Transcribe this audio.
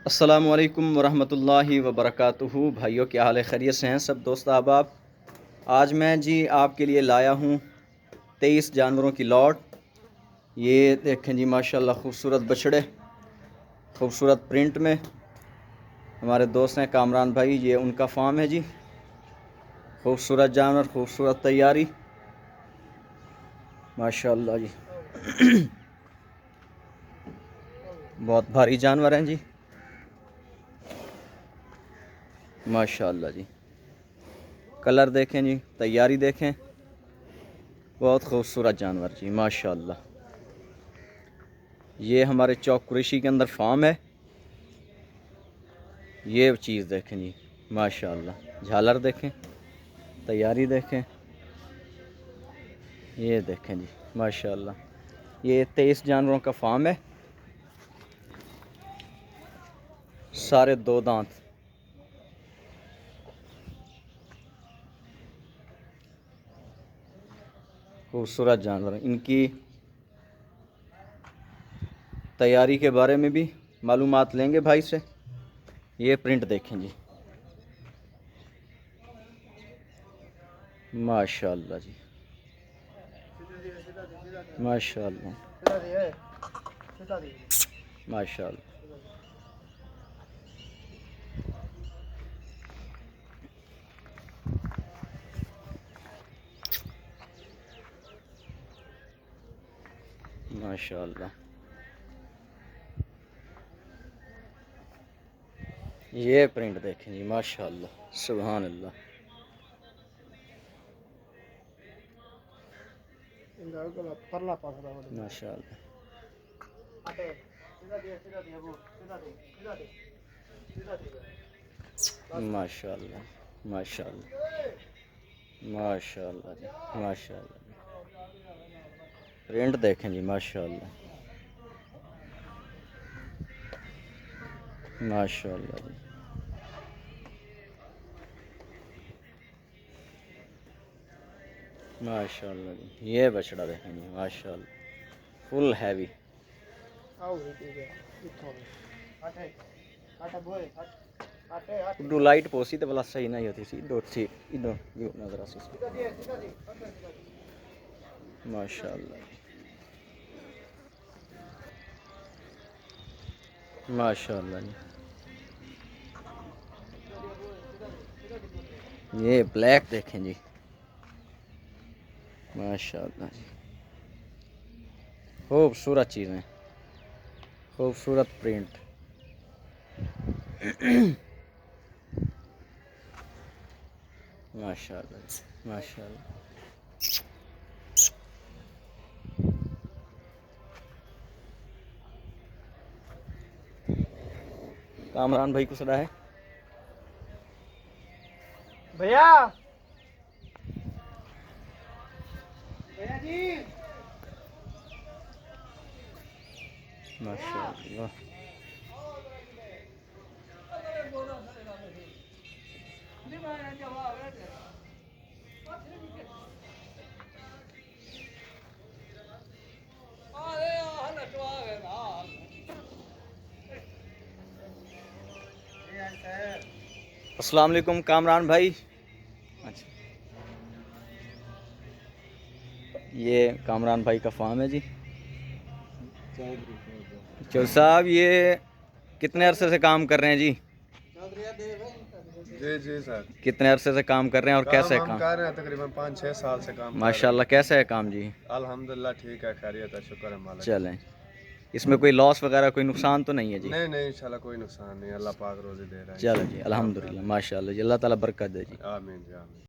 अस्सलामुअलैकुम वरहमतुल्लाहि वबरकातुहू। भाइयों क्या हाल है, खैरियत से हैं सब दोस्त अहबाब। आज मैं जी आपके लिए लाया हूँ 23 जानवरों की लॉट। ये देखें जी माशाल्लाह खूबसूरत बछड़े, खूबसूरत प्रिंट में। हमारे दोस्त हैं कामरान भाई, ये उनका फार्म है जी। खूबसूरत जानवर, खूबसूरत तैयारी माशाल्लाह जी। बहुत भारी जानवर हैं जी माशाल्लाह जी। कलर देखें जी, तैयारी देखें, बहुत खूबसूरत जानवर जी माशाल्लाह। ये हमारे चौक कुरैशी के अंदर फार्म है। ये चीज़ देखें जी माशाल्लाह, झालर देखें, तैयारी देखें, ये देखें जी माशाल्लाह। ये 23 जानवरों का फार्म है, सारे 2 दांत। खूबसूरत जानवर। इनकी तैयारी के बारे में भी मालूमात लेंगे भाई से। ये प्रिंट देखें जी माशाल्लाह जी माशाल्लाह माशाल्लाह माशाल्लाह। ये प्रिंट देखें जी माशाल्लाह, सुभान अल्लाह। माशाल्लाह माशाल्लाह माशाल्लाह माशाल्लाह जी माशाल्लाह। प्रिंट देखें जी माशाल्लाह माशाल्लाह जी माशाल्लाह जी। ये बछड़ा देखें जी माशाल्लाह, फुल हैवी। उडू लाइट पोसी तो भला सही नहीं होती सी डोट सी इधर यू नजर आ सी माशाल्लाह माशाल्लाह जी। ये ब्लैक देखें जी माशाल्लाह जी। खूबसूरत चीज़ें, खूबसूरत प्रिंट। माशाल्लाह माशाल्लाह। कामरान भाई कुछ रहा है भैया जी। माशाल्लाह अस्सलाम वालेकुम कामरान भाई। अच्छा, ये कामरान भाई का फार्म है जी। चौधरी साहब ये कितने अरसे से काम कर रहे हैं जी? जी जी सर, कितने अरसे से काम कर रहे हैं और कैसे है हम काम? कर रहे हैं तकरीबन 5-6 साल से काम कर रहे माशाल्लाह। कैसे है काम जी? हैं। अल्हम्दुलिल्लाह ठीक है, खैरियत है, शुक्र है मालिक। चलें, इसमें कोई लॉस वगैरह कोई नुकसान तो नहीं है जी? नहीं नहीं, इंशाल्लाह कोई नुकसान नहीं, अल्लाह पाक रोजी दे रहा है। चलो जी अल्हम्दुलिल्लाह माशाल्लाह जी। अल्लाह ताला बरकत दे जी। आमीन जी आमीन।